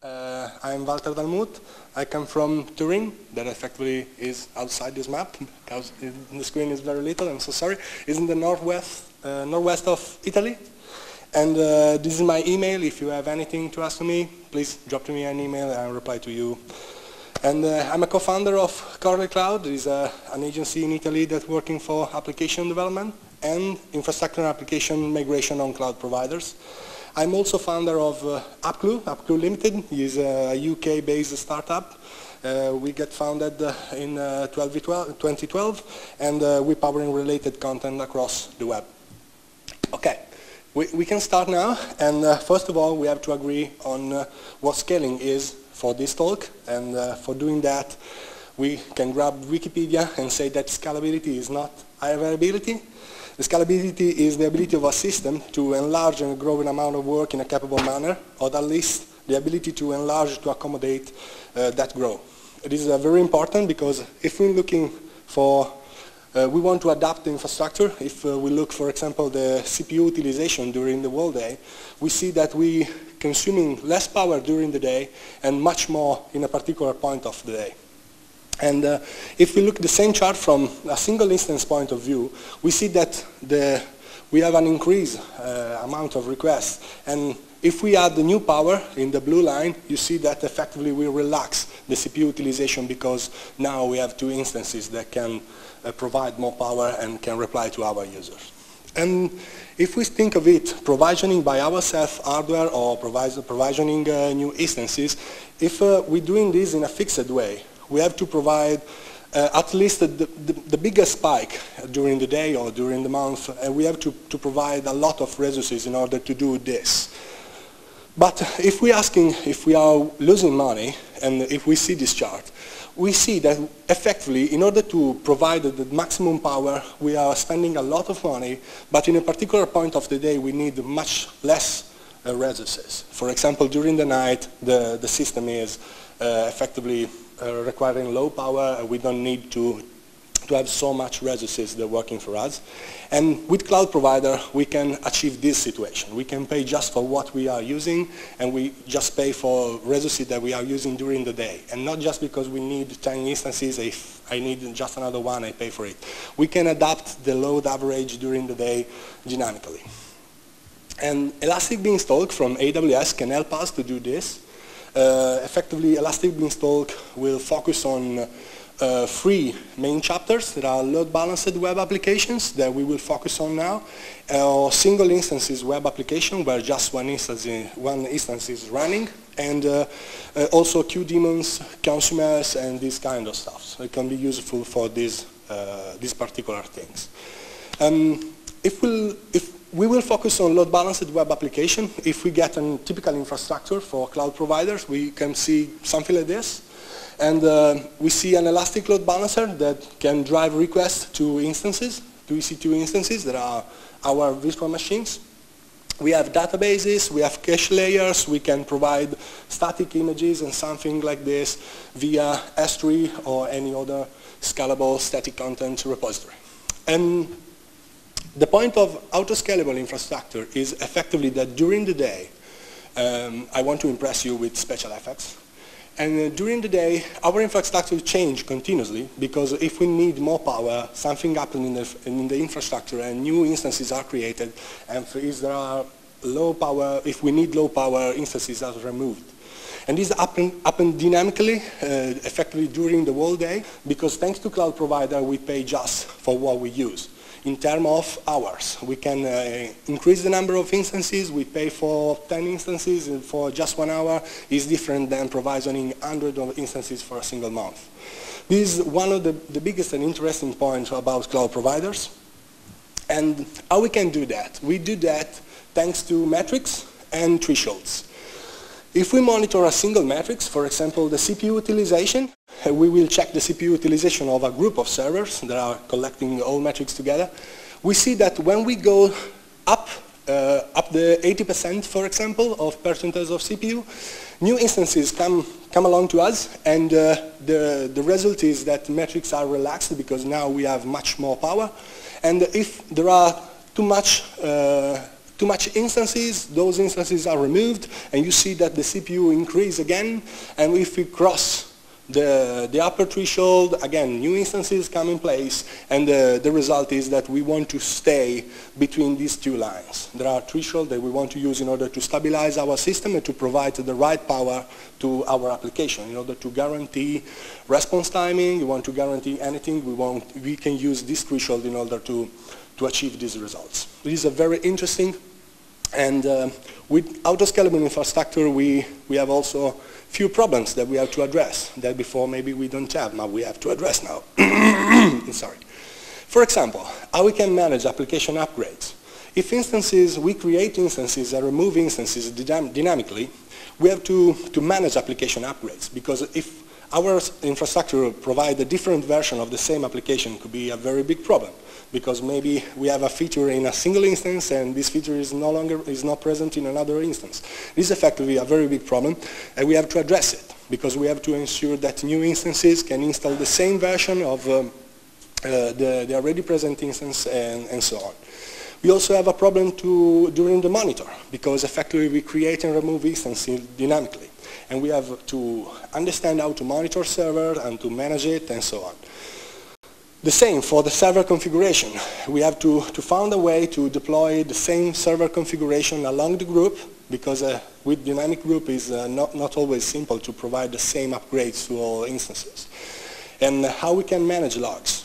I'm Dal Mut. I come from Turin, that effectively is outside this map, because the screen is very little, I'm so sorry. It's in the northwest of Italy. And this is my email. If you have anything to ask me, please drop me an email and I'll reply to you. And I'm a co-founder of Corley Cloud. It is an agency in Italy that's working for application development and infrastructure and application migration on cloud providers. I'm also founder of AppClue Limited. It's a UK-based startup. We get founded in 2012, and we're powering related content across the web. Okay, we can start now. And first of all, we have to agree on what scaling is for this talk. And for doing that, we can grab Wikipedia and say that scalability is not high availability. The scalability is the ability of a system to enlarge and grow an amount of work in a capable manner, or at least the ability to enlarge to accommodate that growth. It is very important because if we're looking for, we want to adapt the infrastructure. If we look, for example, the CPU utilization during the whole day, we see that we're consuming less power during the day and much more in a particular point of the day. And if we look at the same chart from a single instance point of view, we see that we have an increased amount of requests. And if we add the new power in the blue line, you see that effectively we relax the CPU utilization because now we have two instances that can provide more power and can reply to our users. And if we think of it, provisioning by ourselves hardware or provisioning new instances, if we're doing this in a fixed way, we have to provide at least the biggest spike during the day or during the month, and we have to provide a lot of resources in order to do this. But if we're asking if we are losing money, and if we see this chart, we see that effectively, in order to provide the maximum power, we are spending a lot of money, but in a particular point of the day, we need much less resources. For example, during the night, the system is effectively requiring low power. We don't need to have so much resources that are working for us. And with cloud provider, we can achieve this situation. We can pay just for what we are using, and we just pay for resources that we are using during the day. And not just because we need 10 instances. If I need just another one, I pay for it. We can adapt the load average during the day dynamically. And Elastic Beanstalk from AWS can help us to do this. Effectively, Elastic Beanstalk will focus on three main chapters that are load-balanced web applications that we will focus on now, or single instances web application where just one instance is running, and also queue daemons, consumers, and this kind of stuff. So it can be useful for these particular things. We will focus on load-balanced web application. If we get a typical infrastructure for cloud providers, we can see something like this. And we see an elastic load balancer that can drive requests to instances, to EC2 instances that are our virtual machines. We have databases, we have cache layers, we can provide static images and something like this via S3 or any other scalable static content repository. And the point of auto-scalable infrastructure is effectively that during the day, I want to impress you with special effects. And during the day, our infrastructure changes continuously because if we need more power, something happens in the infrastructure and new instances are created. And if there are low power, if we need low power, instances are removed. And this happen dynamically, effectively during the whole day, because thanks to cloud provider, we pay just for what we use. In terms of hours, we can increase the number of instances. We pay for 10 instances and for just 1 hour is different than provisioning hundreds of instances for a single month. This is one of the biggest and interesting points about cloud providers. And how we can do that? We do that thanks to metrics and thresholds. If we monitor a single metrics, for example, the CPU utilization, we will check the CPU utilization of a group of servers that are collecting all metrics together. We see that when we go up the 80%, for example, of percentage of CPU, new instances come along to us, and the result is that metrics are relaxed because now we have much more power. And if there are too too much instances, those instances are removed, and you see that the CPU increase again, and if we cross the upper threshold, again, new instances come in place, and the result is that we want to stay between these two lines. There are thresholds that we want to use in order to stabilize our system and to provide the right power to our application. In order to guarantee response timing, we want to guarantee anything, we can use this threshold in order to achieve these results. It is a very interesting, and with auto-scalable infrastructure, we have also few problems that we have to address that before maybe we don't have, now we have to address now. Sorry. For example, how we can manage application upgrades. If instances, we create instances and remove instances dynamically, we have to manage application upgrades, because if our infrastructure provides a different version of the same application, it could be a very big problem, because maybe we have a feature in a single instance and this feature is not present in another instance. This is effectively a very big problem, and we have to address it, because we have to ensure that new instances can install the same version of the already present instance, and so on. We also have a problem during the monitor, because effectively we create and remove instances dynamically, and we have to understand how to monitor server and to manage it, and so on. The same for the server configuration. We have to find a way to deploy the same server configuration along the group, because with dynamic group is not always simple to provide the same upgrades to all instances. And how we can manage logs.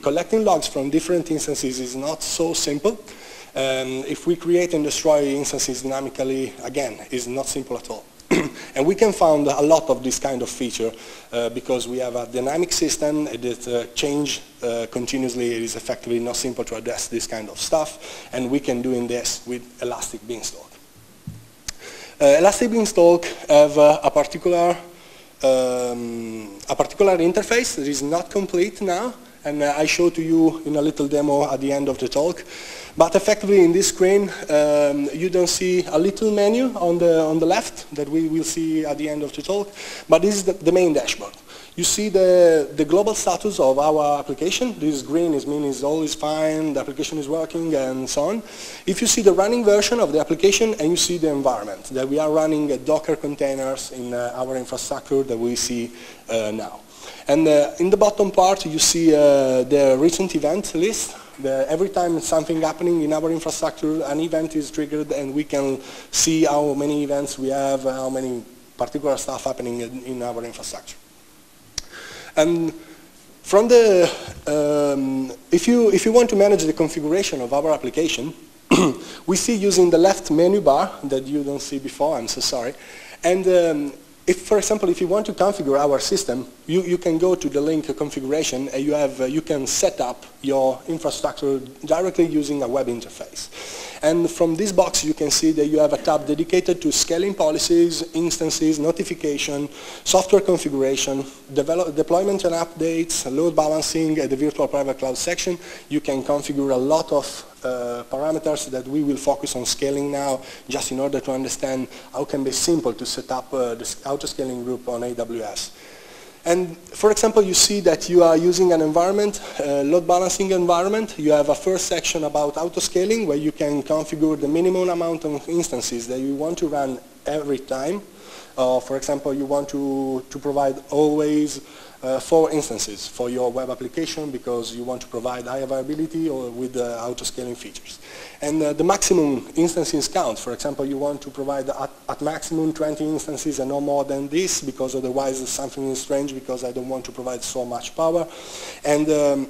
Collecting logs from different instances is not so simple. If we create and destroy instances dynamically, again, is not simple at all. And we can find a lot of this kind of feature because we have a dynamic system that change continuously. It is effectively not simple to address this kind of stuff, and we can do this with Elastic Beanstalk. Elastic Beanstalk have a particular interface that is not complete now, and I show to you in a little demo at the end of the talk. But effectively in this screen, you don't see a little menu on the left that we will see at the end of the talk, but this is the main dashboard. You see the global status of our application. This green means all is fine, the application is working, and so on. If you see the running version of the application, and you see the environment, that we are running Docker containers in our infrastructure that we see now. And in the bottom part, you see the recent event list. Every time something happening in our infrastructure, an event is triggered, and we can see how many events we have, how many particular stuff happening in our infrastructure. And from the, if you want to manage the configuration of our application, we see using the left menu bar that you don't see before, I'm so sorry. And if, for example, if you want to configure our system, you can go to the link configuration, and you can set up your infrastructure directly using a web interface. And from this box, you can see that you have a tab dedicated to scaling policies, instances, notification, software configuration, deployment and updates, load balancing, the virtual private cloud section. You can configure a lot of parameters that we will focus on scaling now, just in order to understand how it can be simple to set up the auto-scaling group on AWS. And for example, you see that you are using an environment, load balancing environment. You have a first section about auto-scaling, where you can configure the minimum amount of instances that you want to run every time. For example, you want to provide always 4 instances for your web application, because you want to provide high availability or with the auto-scaling features. And the maximum instances count. For example, you want to provide at maximum 20 instances and no more than this, because otherwise something is strange, because I don't want to provide so much power. And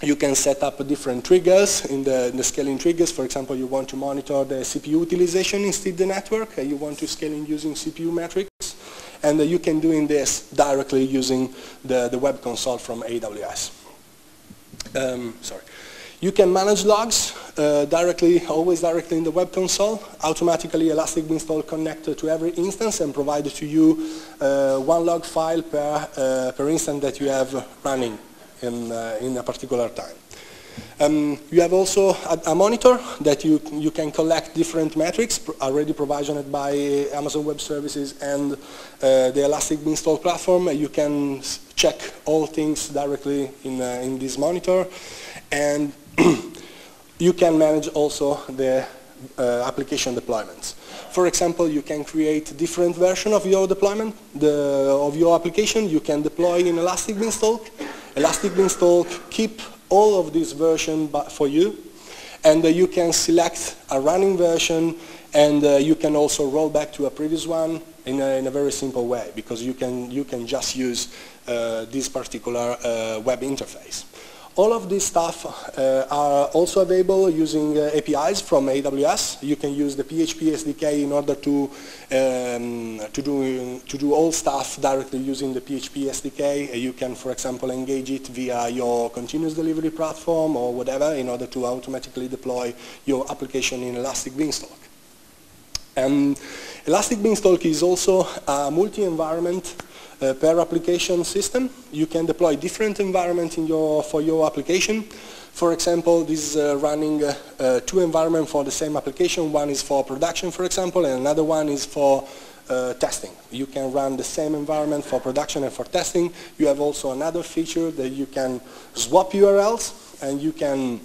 you can set up different triggers in the scaling triggers. For example, you want to monitor the CPU utilization instead of the network. You want to scale in using CPU metrics. And you can do this directly using the web console from AWS. Sorry. You can manage logs always directly in the web console. Automatically, Elastic Beanstalk connected to every instance and provide to you 1 log file per instance that you have running in a particular time. You have also a monitor that you can collect different metrics already provisioned by Amazon Web Services and the Elastic Beanstalk platform. You can check all things directly in this monitor, and you can manage also the application deployments. For example, you can create different versions of your deployment, of your application. You can deploy in Elastic Beanstalk. Elastic Beanstalk keep all of these versions for you, and you can select a running version, and you can also roll back to a previous one in a very simple way, because you can just use this particular web interface. All of this stuff are also available using APIs from AWS. You can use the PHP SDK in order to do all stuff directly using the PHP SDK. You can, for example, engage it via your continuous delivery platform or whatever in order to automatically deploy your application in Elastic Beanstalk. Elastic Beanstalk is also a multi-environment per application system. You can deploy different environments for your application. For example, this is running 2 environments for the same application. One is for production, for example, and another one is for testing. You can run the same environment for production and for testing. You have also another feature that you can swap URLs, and you can,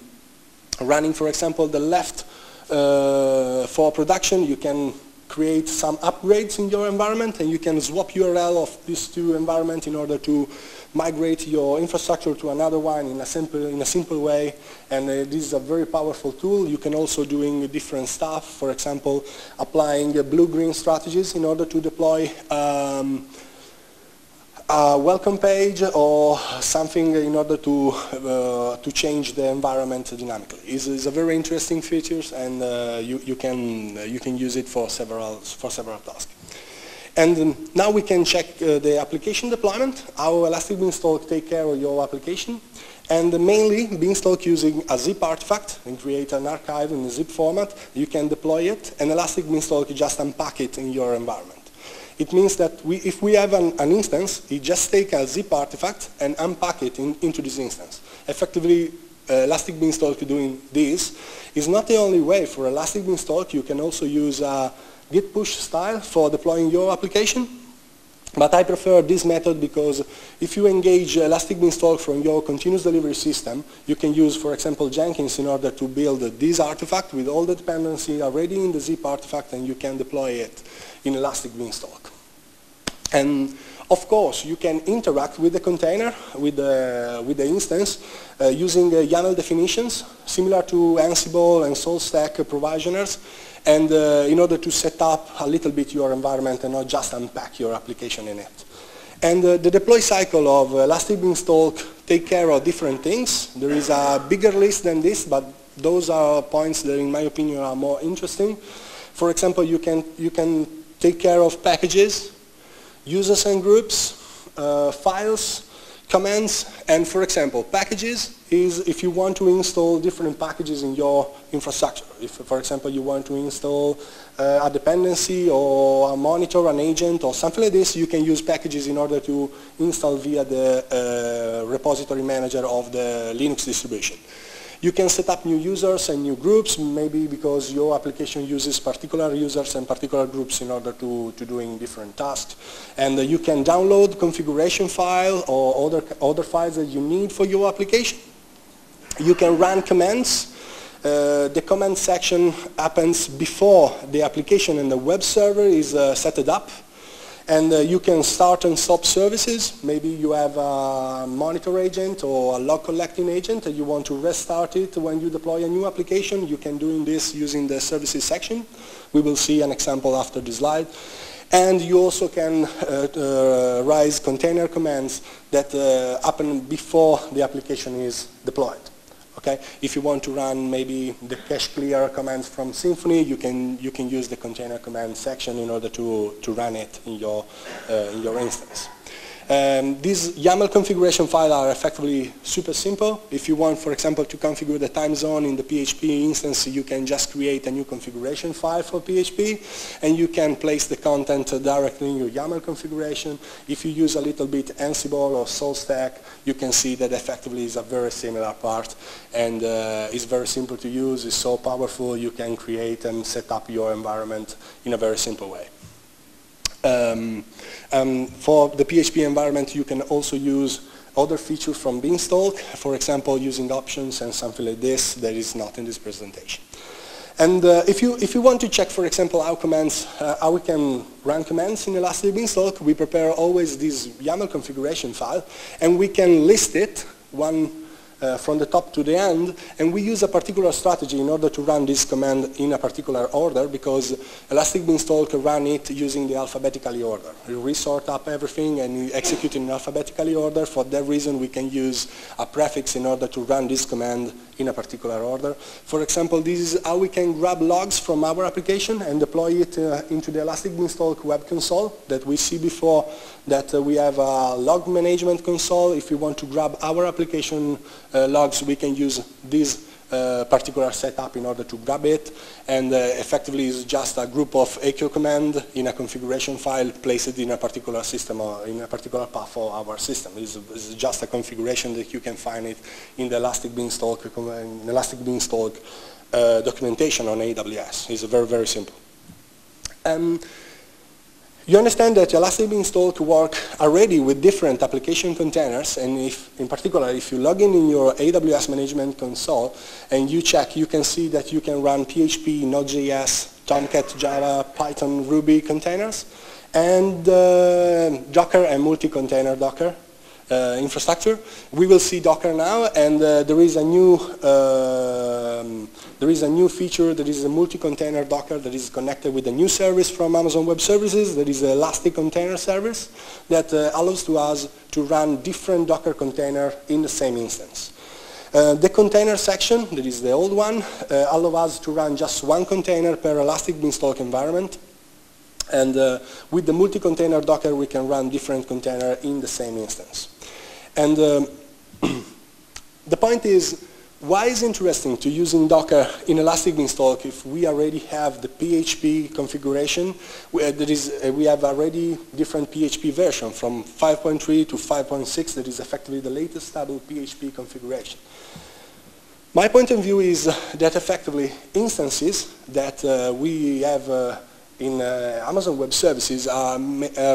running, for example, the left for production, you can create some upgrades in your environment, and you can swap URL of these 2 environments in order to migrate your infrastructure to another one in a simple way. And this is a very powerful tool. You can also doing different stuff, for example, applying blue-green strategies in order to deploy a welcome page or something in order to change the environment dynamically. It's a very interesting feature, and you can use it for several tasks. And now we can check the application deployment, how Elastic Beanstalk take care of your application. And mainly, Beanstalk using a zip artifact and create an archive in a zip format. You can deploy it, and Elastic Beanstalk just unpack it in your environment. It means that if we have an instance, it just take a zip artifact and unpack it into this instance. Effectively, Elastic Beanstalk doing this is not the only way. For Elastic Beanstalk, you can also use a git push style for deploying your application. But I prefer this method because if you engage Elastic Beanstalk from your continuous delivery system, you can use, for example, Jenkins in order to build this artifact with all the dependency already in the zip artifact, and you can deploy it in Elastic Beanstalk. And of course, you can interact with the container, with the instance, using YAML definitions, similar to Ansible and SaltStack provisioners, and in order to set up a little bit your environment and not just unpack your application in it. And the deploy cycle of Elastic Beanstalk take care of different things. There is a bigger list than this, but those are points that, in my opinion, are more interesting. For example, you can take care of packages, users and groups, files, commands, and for example, packages is if you want to install different packages in your infrastructure. If, for example, you want to install a dependency or a monitor, an agent, or something like this, you can use packages in order to install via the repository manager of the Linux distribution. You can set up new users and new groups, maybe because your application uses particular users and particular groups in order to doing different tasks. And you can download configuration file or other files that you need for your application. You can run commands. The command section happens before the application and the web server is set up. And you can start and stop services. Maybe you have a monitor agent or a log collecting agent and you want to restart it when you deploy a new application. You can do this using the services section. We will see an example after the slide. And you also can raise container commands that happen before the application is deployed. Okay? If you want to run maybe the cache clear commands from Symfony, you can use the container command section in order to run it in your instance. These YAML configuration files are effectively super simple. If you want, for example, to configure the time zone in the PHP instance, you can just create a new configuration file for PHP, and you can place the content directly in your YAML configuration. If you use a little bit Ansible or SaltStack, you can see that effectively is a very similar part, and it's very simple to use. It's so powerful. You can create and set up your environment in a very simple way. For the PHP environment, you can also use other features from Beanstalk, for example, using options and something like this that is not in this presentation. And if you want to check, for example, how we can run commands in Elastic Beanstalk, we prepare always this YAML configuration file, and we can list it from the top to the end, and we use a particular strategy in order to run this command in a particular order, because Elastic Beanstalk run it using the alphabetically order. We resort up everything and we execute in alphabetically order. For that reason, we can use a prefix in order to run this command in a particular order. For example, this is how we can grab logs from our application and deploy it into the Elastic Beanstalk web console that we see before, that we have a log management console. If we want to grab our application logs, we can use this particular setup in order to grab it, and effectively is just a group of echo command in a configuration file placed in a particular system or in a particular path of our system. It's just a configuration that you can find it in the Elastic Beanstalk documentation on AWS. It's very, very simple. You understand that Elastic Beanstalk work already with different application containers, and in particular, if you log in your AWS management console and you check, you can see that you can run PHP, Node.js, Tomcat, Java, Python, Ruby containers, and Docker and multi-container Docker infrastructure. We will see Docker now, and there is a new feature. There is a multi-container Docker that is connected with a new service from Amazon Web Services. There is an Elastic Container Service that allows to us to run different Docker containers in the same instance. The container section, that is the old one, allows us to run just one container per Elastic Beanstalk environment. And with the multi-container Docker, we can run different containers in the same instance. And the point is, why is it interesting to using Docker in Elastic Beanstalk if we already have the PHP configuration? We have already different PHP version from 5.3 to 5.6 that is effectively the latest stable PHP configuration. My point of view is that effectively instances that we have in Amazon Web Services are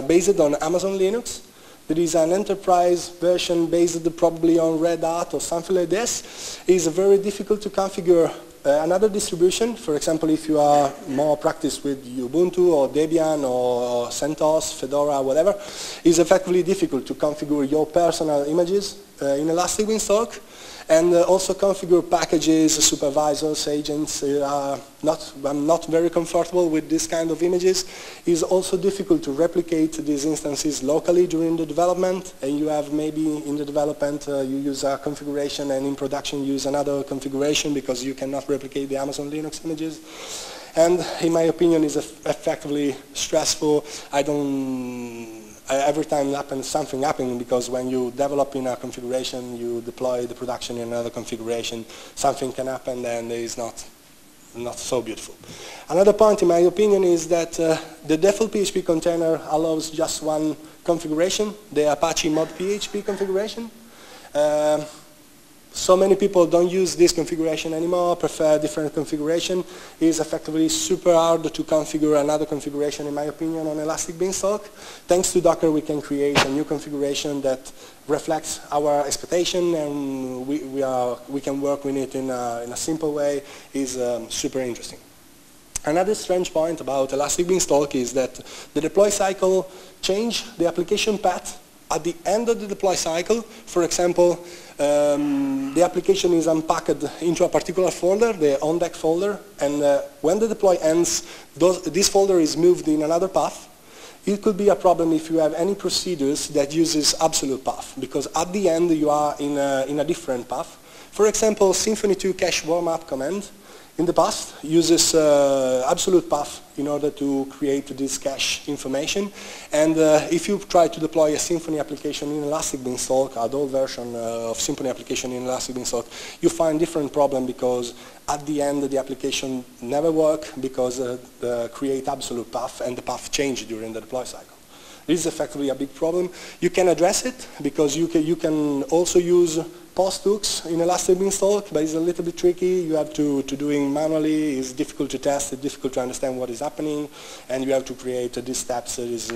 based on Amazon Linux. There is an enterprise version based probably on Red Hat or something like this. It's very difficult to configure another distribution. For example, if you are more practiced with Ubuntu or Debian or CentOS, Fedora, whatever, it's effectively difficult to configure your personal images in Elastic Beanstalk. And also configure packages, supervisors, agents. I'm not very comfortable with this kind of images. It's also difficult to replicate these instances locally during the development. And you have maybe in the development you use a configuration, and in production you use another configuration because you cannot replicate the Amazon Linux images. And in my opinion, it's effectively stressful. Every time something happens, because when you develop in a configuration, you deploy the production in another configuration, something can happen and it's not so beautiful. Another point, in my opinion, is that the default PHP container allows just one configuration, the Apache mod PHP configuration. So many people don't use this configuration anymore, prefer different configuration. It's effectively super hard to configure another configuration, in my opinion, on Elastic Beanstalk. Thanks to Docker, we can create a new configuration that reflects our expectation, and we can work with it in a simple way. Is super interesting. Another strange point about Elastic Beanstalk is that the deploy cycle changes the application path at the end of the deploy cycle. For example, the application is unpacked into a particular folder, the on-deck folder, and when the deploy ends, this folder is moved in another path. It could be a problem if you have any procedures that uses absolute path, because at the end you are in a different path. For example, Symfony 2 cache warm-up command in the past uses absolute path in order to create this cache information. And if you try to deploy a Symfony application in Elastic Beanstalk, an old version of Symfony application in Elastic Beanstalk, you find different problem because at the end the application never work because create absolute path and the path change during the deploy cycle. This is effectively a big problem. You can address it because you can also use post hooks in Elastic Beanstalk, but it's a little bit tricky. You have to do it manually. It's difficult to test. It's difficult to understand what is happening, and you have to create these steps. That is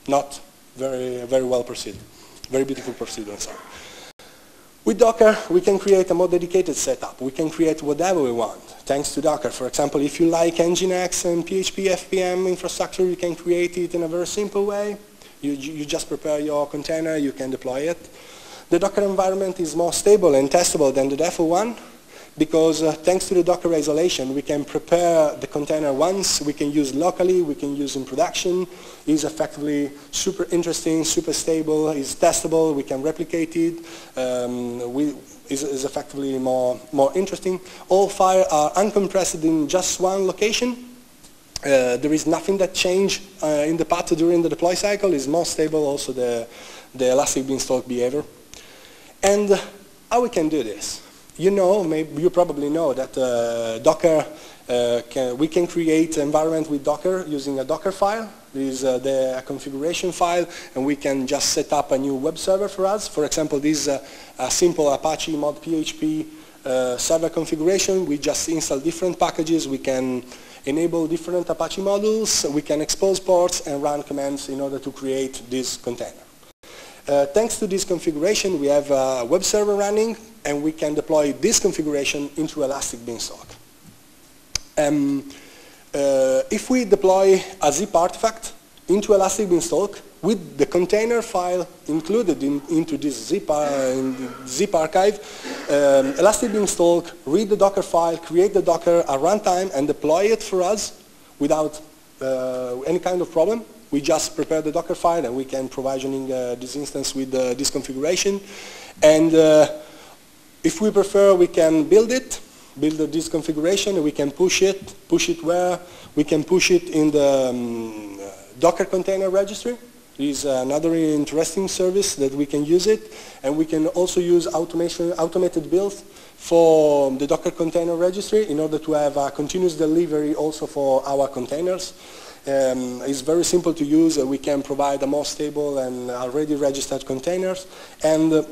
not very well proceeded. Very beautiful procedure. Sorry. With Docker, we can create a more dedicated setup. We can create whatever we want, thanks to Docker. For example, if you like Nginx and PHP FPM infrastructure, you can create it in a very simple way. You just prepare your container, you can deploy it. The Docker environment is more stable and testable than the default one, because thanks to the Docker isolation, we can prepare the container once, we can use locally, we can use in production. It's effectively super interesting, super stable, it's testable, we can replicate it, is effectively more interesting. All files are uncompressed in just one location. There is nothing that changed in the path during the deploy cycle. It's more stable, also the Elastic Beanstalk behavior. And how we can do this? You know, maybe you probably know that Docker, we can create an environment with Docker using a Docker file. This is the configuration file, and we can just set up a new web server for us. For example, this is a simple Apache mod PHP server configuration. We just install different packages. We can enable different Apache modules. We can expose ports and run commands in order to create this container. Thanks to this configuration, we have a web server running, and we can deploy this configuration into Elastic Beanstalk. If we deploy a zip artifact into Elastic Beanstalk with the container file included into this zip archive, Elastic Beanstalk read the Docker file, create the Docker at runtime, and deploy it for us without any kind of problem. We just prepare the Docker file, and we can provisioning this instance with this configuration. And if we prefer, we can build this configuration, and we can push it where? We can push it in the Docker container registry. This is another interesting service that we can use it. And we can also use automated builds for the Docker container registry in order to have a continuous delivery also for our containers. It's very simple to use. We can provide a more stable and already registered containers. And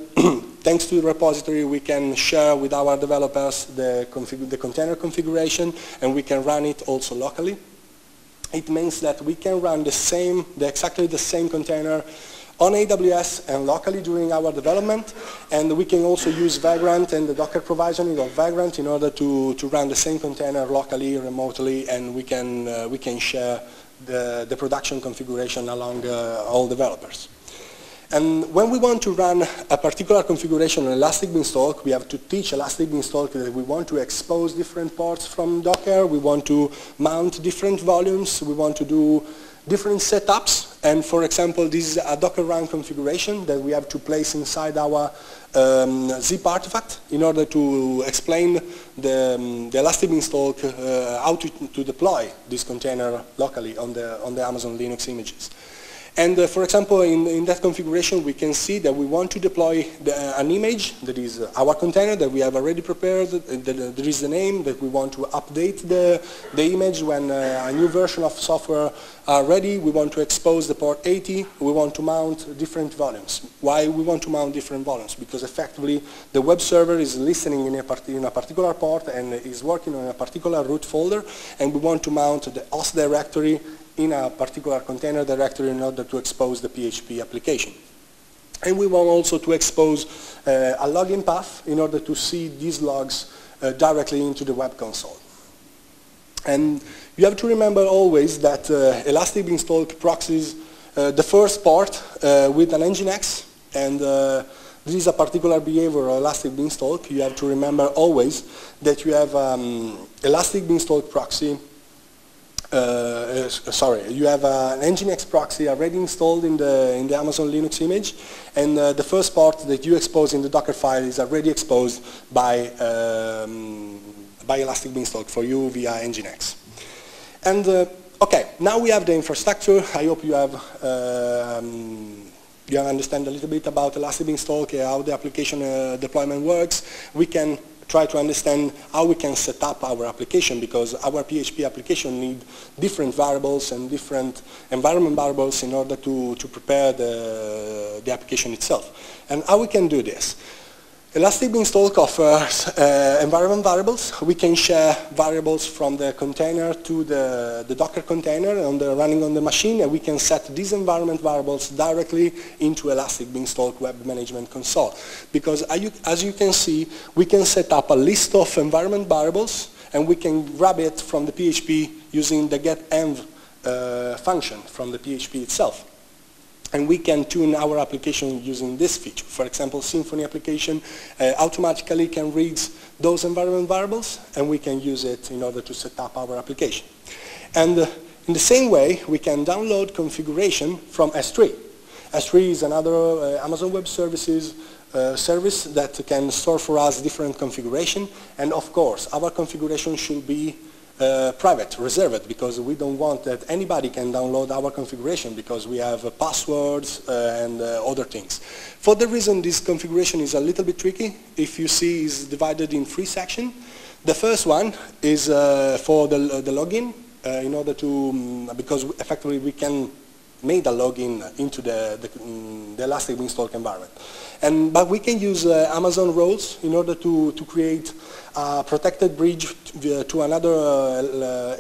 thanks to the repository, we can share with our developers the container configuration, and we can run it also locally. It means that we can run exactly the same container on AWS and locally during our development, and we can also use Vagrant and the Docker provisioning of Vagrant in order to run the same container locally, remotely, and we can share the production configuration along all developers. And when we want to run a particular configuration on Elastic Beanstalk, we have to teach Elastic Beanstalk that we want to expose different ports from Docker, we want to mount different volumes, we want to do different setups. And for example, this is a Docker run configuration that we have to place inside our zip artifact in order to explain the Elastic Beanstalk how to deploy this container locally on the Amazon Linux images. And for example, in that configuration, we can see that we want to deploy an image that is our container that we have already prepared. There is the name that we want to update the image when a new version of software are ready. We want to expose the port 80. We want to mount different volumes. Why we want to mount different volumes? Because effectively, the web server is listening in a particular port and is working on a particular root folder, and we want to mount the host directory in a particular container directory in order to expose the PHP application. And we want also to expose a login path in order to see these logs directly into the web console. And you have to remember always that Elastic Beanstalk proxies the first port with an Nginx, and this is a particular behavior of Elastic Beanstalk. You have to remember always that you have Elastic Beanstalk proxy. You have an Nginx proxy already installed in the Amazon Linux image, and the first port that you expose in the Docker file is already exposed by Elastic Beanstalk for you via Nginx. And okay, now we have the infrastructure. I hope you have understand a little bit about Elastic Beanstalk, how the application deployment works. We can try to understand how we can set up our application, because our PHP application needs different variables and different environment variables in order to prepare the application itself. And how we can do this? Elastic Beanstalk offers environment variables. We can share variables from the container to the Docker container running on the machine, and we can set these environment variables directly into Elastic Beanstalk Web Management Console. Because as you can see, we can set up a list of environment variables, and we can grab it from the PHP using the getenv function from the PHP itself. And we can tune our application using this feature. For example, Symfony application automatically can read those environment variables, and we can use it in order to set up our application. And in the same way, we can download configuration from S3. S3 is another Amazon Web Services service that can store for us different configuration. And of course, our configuration should be private, reserved, because we don't want that anybody can download our configuration, because we have passwords and other things. For the reason this configuration is a little bit tricky, if you see, is divided in 3 sections. The first one is for the login, in order to, because effectively we can make a login into the Elastic Beanstalk environment. But we can use Amazon roles in order to create a protected bridge to another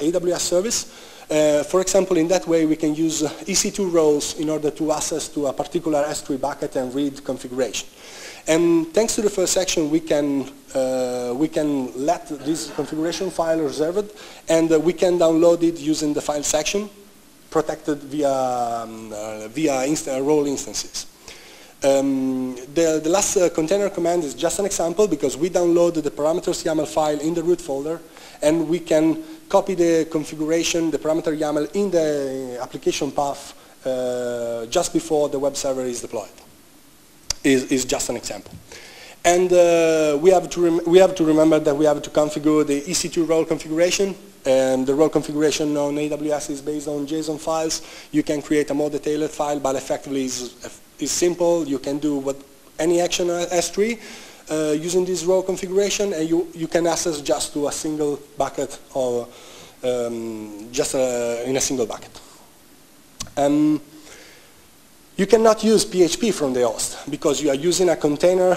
AWS service. For example, in that way we can use EC2 roles in order to access to a particular S3 bucket and read configuration. And thanks to the first section, we can let this configuration file reserved, and we can download it using the file section, protected via role instances. The last container command is just an example, because we download the parameters YAML file in the root folder, and we can copy the configuration, the parameter YAML in the application path just before the web server is deployed. Is just an example. And we have to remember that we have to configure the EC2 role configuration. And the role configuration on AWS is based on JSON files. You can create a more detailed file, but effectively is simple. You can do any action at S3 using this role configuration, and you can access just to a single bucket, or just in a single bucket. You cannot use PHP from the host, because you are using a container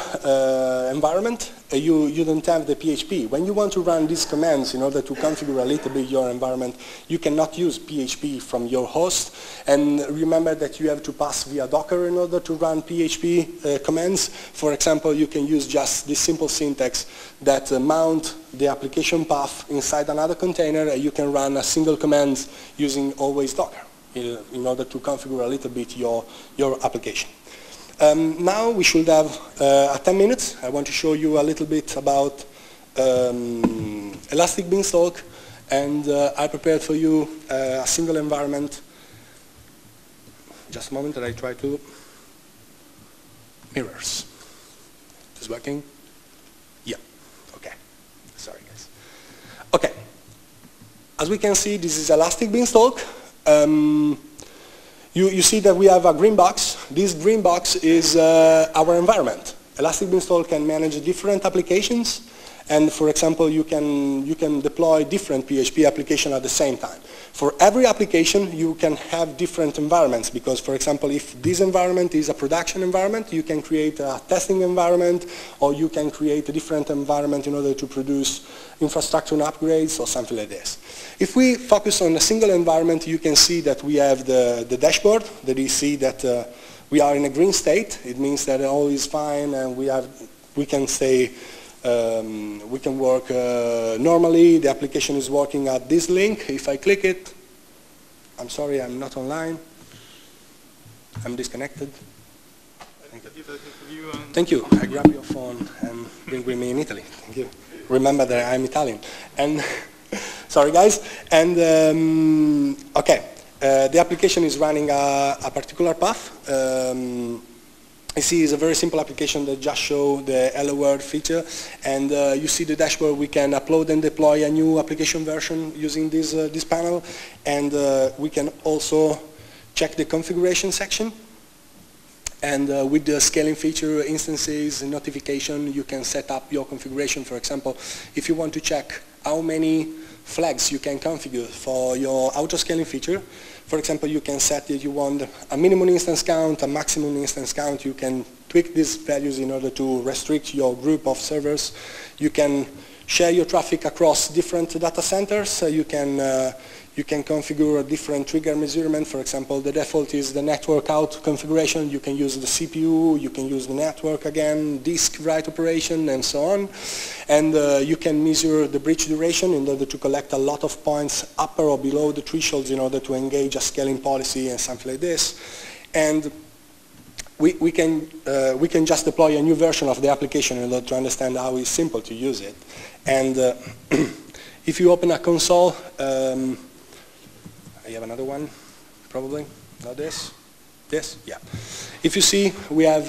environment. You don't have the PHP. When you want to run these commands in order to configure a little bit your environment, you cannot use PHP from your host. And remember that you have to pass via Docker in order to run PHP commands. For example, you can use just this simple syntax that mount the application path inside another container, and you can run a single command using always Docker in order to configure a little bit your application. Now we should have 10 minutes. I want to show you a little bit about Elastic Beanstalk, and I prepared for you a single environment. Just a moment that I try to mirrors. Is this working? Yeah, okay. Sorry guys. Okay, as we can see, this is Elastic Beanstalk. You see that we have a green box. This green box is our environment. Elastic Beanstalk can manage different applications, and for example, you can deploy different PHP applications at the same time. For every application, you can have different environments, because, for example, if this environment is a production environment, you can create a testing environment, or you can create a different environment in order to produce infrastructure and upgrades or something like this. If we focus on a single environment, you can see that we have the dashboard, that you see that we are in a green state. It means that all is fine, and we can stay, we can work normally. The application is working at this link. If I click it, I'm sorry, I'm not online. I'm disconnected. Thank you. I grab your phone and bring with me in Italy. Thank you. Remember that I'm Italian. And sorry guys. And okay, the application is running a particular path. You see, it's a very simple application that just shows the Hello World feature, and you see the dashboard. We can upload and deploy a new application version using this panel, and we can also check the configuration section. And with the scaling feature, instances, and notification, you can set up your configuration. For example, if you want to check how many flags you can configure for your auto-scaling feature. For example, you can set that you want a minimum instance count, a maximum instance count. You can tweak these values in order to restrict your group of servers. You can share your traffic across different data centers. You can configure a different trigger measurement. For example, the default is the network out configuration. You can use the CPU, you can use the network again, disk write operation, and so on. And you can measure the bridge duration in order to collect a lot of points upper or below the thresholds in order to engage a scaling policy and something like this. And we can just deploy a new version of the application in order to understand how it's simple to use it. And if you open a console, I have another one, probably, not this. This, yeah. If you see, we have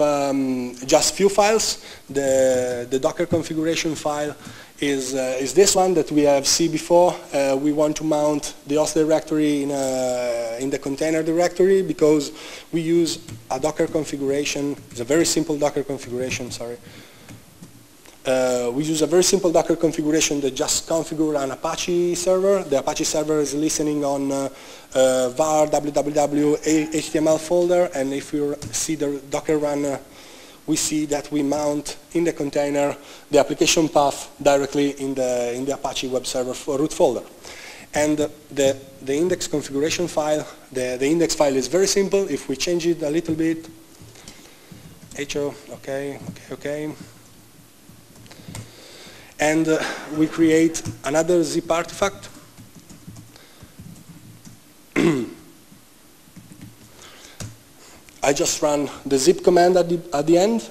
just few files. The Docker configuration file is this one that we have seen before. We want to mount the host directory in the container directory because we use a Docker configuration. It's a very simple Docker configuration, sorry. We use a very simple Docker configuration that just configure an Apache server. The Apache server is listening on var www HTML folder, and if you see the Docker run, we see that we mount in the container the application path directly in the Apache web server root folder. And the index configuration file, the index file is very simple. If we change it a little bit, HO, okay. And we create another zip artifact. I just run the zip command at the end.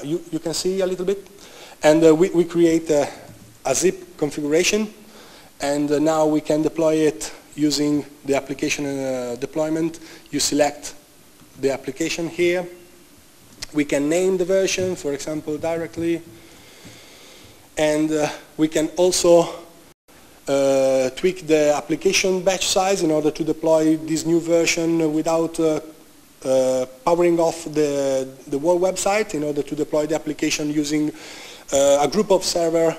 You can see a little bit. And we create a zip configuration. And now we can deploy it using the application deployment. You select the application here. We can name the version, for example, directly. And we can also tweak the application batch size in order to deploy this new version without powering off the whole website, in order to deploy the application using a group of server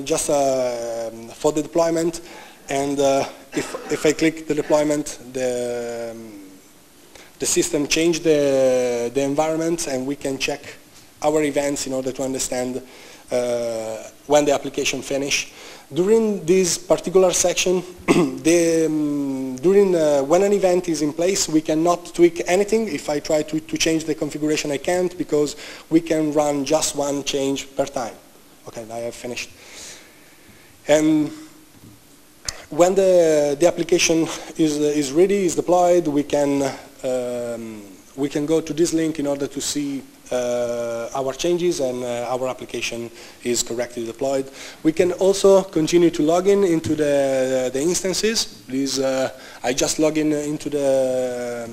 just for the deployment. And if I click the deployment, the system changed the environment, and we can check our events in order to understand when the application finish. During this particular section, when an event is in place, we cannot tweak anything. If I try to change the configuration, I can't, because we can run just one change per time. Okay, I have finished. And when the application is ready, is deployed, we can go to this link in order to see our changes, and our application is correctly deployed. We can also continue to log in into the instances. I just log in into the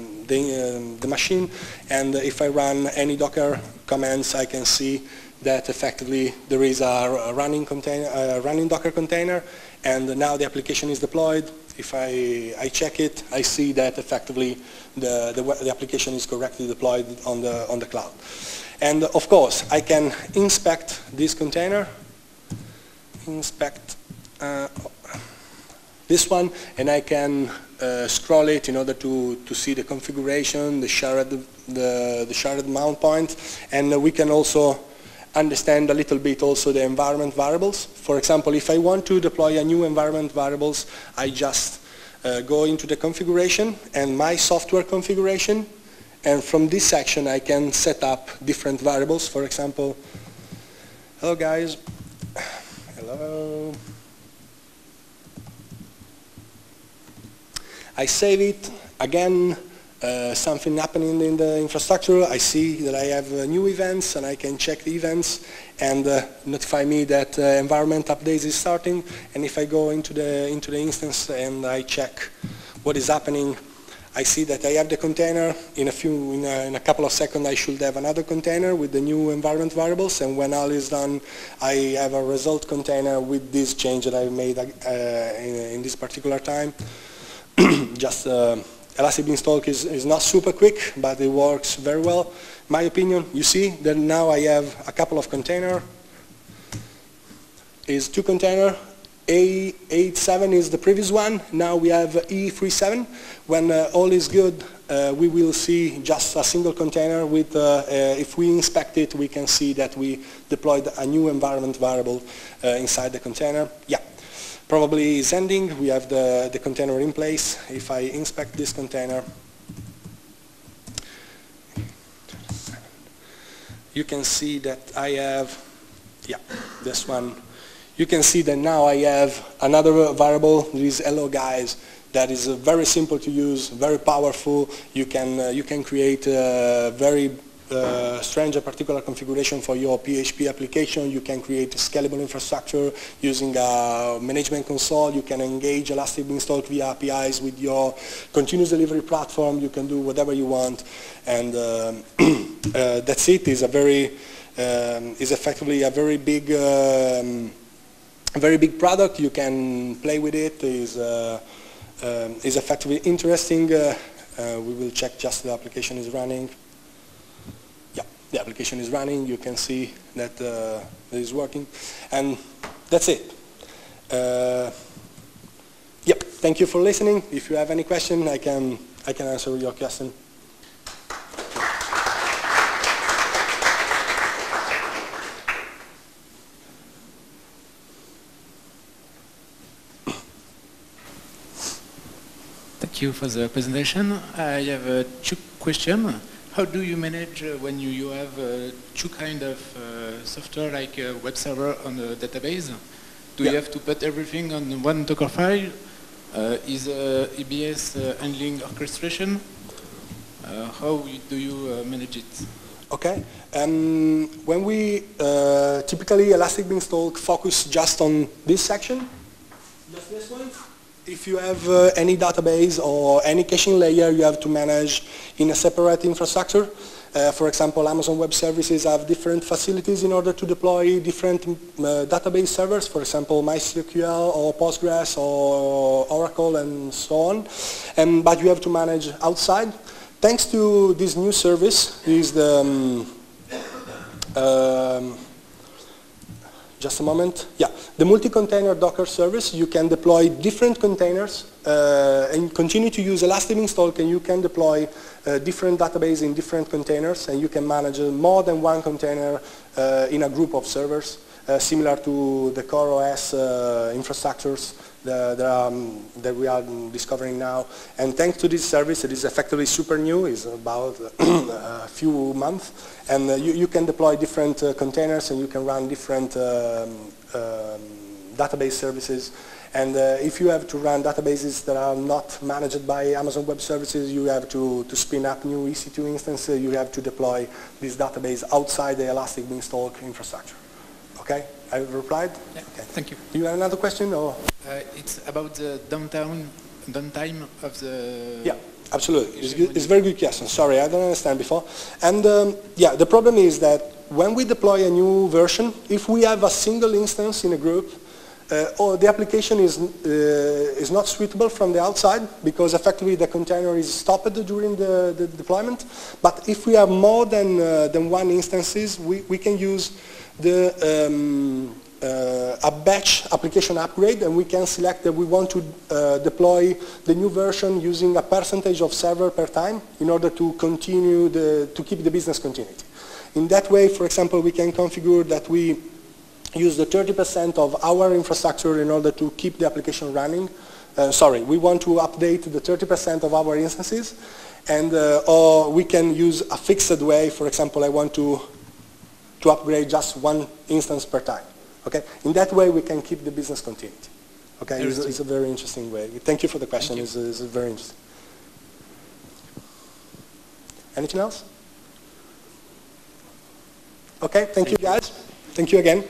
machine, and if I run any Docker commands, I can see that effectively there is a running Docker container, and now the application is deployed. If I check it, I see that effectively the application is correctly deployed on the cloud. And of course, I can inspect this container, inspect this one, and I can scroll it in order to see the configuration, the shared mount point, and we can also understand a little bit also the environment variables. For example, if I want to deploy a new environment variables, I just go into the configuration and my software configuration, and from this section I can set up different variables. For example, hello guys, hello. I save it, again, something happening in the infrastructure, I see that I have new events, and I can check the events and notify me that environment updates is starting. And if I go into the instance and I check what is happening, I see that I have the container. In a couple of seconds I should have another container with the new environment variables, and when all is done I have a result container with this change that I made in this particular time. Just Elastic Beanstalk is not super quick, but it works very well. In my opinion, you see that now I have a couple of containers. Is two containers A87 is the previous one. Now we have E37. When all is good, we will see just a single container with, if we inspect it, we can see that we deployed a new environment variable inside the container. Yeah, probably is ending. We have the container in place. If I inspect this container, you can see that I have, yeah, this one. You can see that now I have another variable, this hello guys, that is very simple to use, very powerful. You can create a very strange or particular configuration for your PHP application. You can create a scalable infrastructure using a management console. You can engage Elastic Beanstalk via APIs with your continuous delivery platform. You can do whatever you want, and that's it. Is a very is effectively a very big product. You can play with it. Is effectively interesting. We will check just the application is running. Yeah, the application is running. You can see that it is working, and that's it. Yep. Thank you for listening. If you have any question, I can answer your question. Thank you for the presentation. I have two questions. How do you manage when you have two kind of software like a web server on a database? Do you have to put everything on one Docker file? Is EBS handling orchestration? How do you manage it? Okay. When we typically Elastic Beanstalk focus just on this section, just this one. If you have any database or any caching layer, you have to manage in a separate infrastructure. For example, Amazon Web Services have different facilities in order to deploy different database servers, for example, MySQL or Postgres or Oracle and so on. But you have to manage outside. Thanks to this new service, is the just a moment. Yeah, the multi-container Docker service. You can deploy different containers and continue to use Elastic Beanstalk, and you can deploy different databases in different containers, and you can manage more than one container in a group of servers, similar to the core OS infrastructures that we are discovering now. And thanks to this service, it is effectively super new. It's about a few months, and you can deploy different containers, and you can run different database services. And if you have to run databases that are not managed by Amazon Web Services, you have to spin up new EC2 instances. You have to deploy this database outside the Elastic Beanstalk infrastructure. Okay, I've replied? Yeah, okay. Thank you. Do you have another question? Or? It's about the downtime of the... Yeah, absolutely. It's a very good question. Sorry, I don't understand before. And yeah, the problem is that when we deploy a new version, if we have a single instance in a group, or the application is not suitable from the outside because effectively the container is stopped during the deployment. But if we have more than one instances, we can use a batch application upgrade, and we can select that we want to deploy the new version using a percentage of server per time in order to continue to keep the business continuity. In that way, for example, we can configure that we use the 30% of our infrastructure in order to keep the application running. Sorry, we want to update the 30% of our instances, and or we can use a fixed way. For example, I want to upgrade just one instance per time. Okay, in that way we can keep the business continuity. Okay, it's a very interesting way. Thank you for the question. It's very interesting. Anything else? Okay, thank you guys. Thank you again.